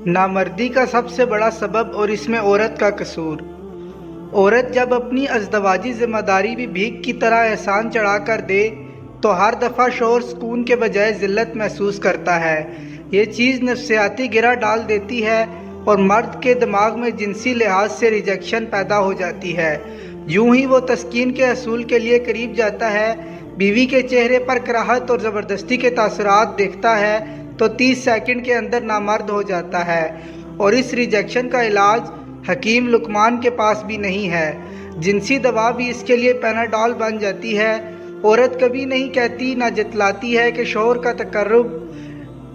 نامردی کا سب سے بڑا سبب اور اس میں عورت کا قصور۔ عورت جب اپنی ازدواجی ذمہ داری بھی بھیک کی طرح احسان چڑھا کر دے تو ہر دفعہ شوہر سکون کے بجائے ذلت محسوس کرتا ہے۔ یہ چیز نفسیاتی گرہ ڈال دیتی ہے اور مرد کے دماغ میں جنسی لحاظ سے ریجیکشن پیدا ہو جاتی ہے۔ یوں ہی وہ تسکین کے حصول کے لیے قریب جاتا ہے، بیوی کے چہرے پر کراہت اور زبردستی کے تاثرات دیکھتا ہے تو 30 سیکنڈ کے اندر نامرد ہو جاتا ہے، اور اس ریجیکشن کا علاج حکیم لقمان کے پاس بھی نہیں ہے۔ جنسی دوا بھی اس کے لیے پیناڈول بن جاتی ہے۔ عورت کبھی نہیں کہتی، نہ جتلاتی ہے کہ شوہر کا تقرب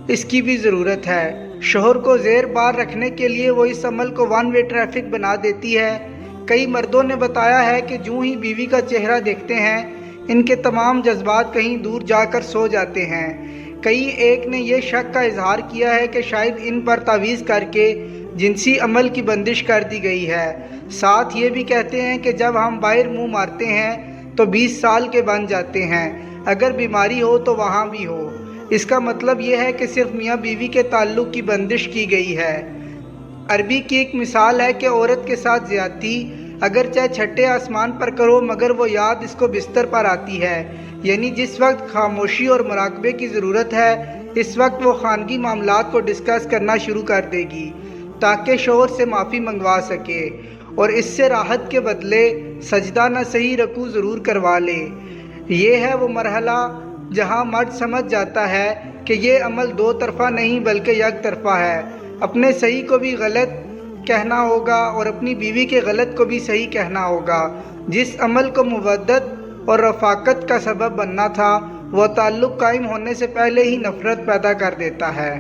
اس کی بھی ضرورت ہے۔ شوہر کو زیر بار رکھنے کے لیے وہ اس عمل کو ون وے ٹریفک بنا دیتی ہے۔ کئی مردوں نے بتایا ہے کہ جوں ہی بیوی کا چہرہ دیکھتے ہیں ان کے تمام جذبات کہیں دور جا کر سو جاتے ہیں۔ کئی ایک نے یہ شک کا اظہار کیا ہے کہ شاید ان پر تعویذ کر کے جنسی عمل کی بندش کر دی گئی ہے۔ ساتھ یہ بھی کہتے ہیں کہ جب ہم باہر منہ مارتے ہیں تو 20 سال کے بن جاتے ہیں، اگر بیماری ہو تو وہاں بھی ہو۔ اس کا مطلب یہ ہے کہ صرف میاں بیوی کے تعلق کی بندش کی گئی ہے۔ عربی کی ایک مثال ہے کہ عورت کے ساتھ زیادتی اگرچہ چھٹے آسمان پر کرو مگر وہ یاد اس کو بستر پر آتی ہے، یعنی جس وقت خاموشی اور مراقبے کی ضرورت ہے اس وقت وہ خانگی معاملات کو ڈسکس کرنا شروع کر دے گی تاکہ شوہر سے معافی منگوا سکے اور اس سے راحت کے بدلے سجدہ نہ صحیح رکوع ضرور کروا لے۔ یہ ہے وہ مرحلہ جہاں مرد سمجھ جاتا ہے کہ یہ عمل دو طرفہ نہیں بلکہ یک طرفہ ہے۔ اپنے صحیح کو بھی غلط کہنا ہوگا اور اپنی بیوی کے غلط کو بھی صحیح کہنا ہوگا۔ جس عمل کو مودت اور رفاقت کا سبب بننا تھا وہ تعلق قائم ہونے سے پہلے ہی نفرت پیدا کر دیتا ہے۔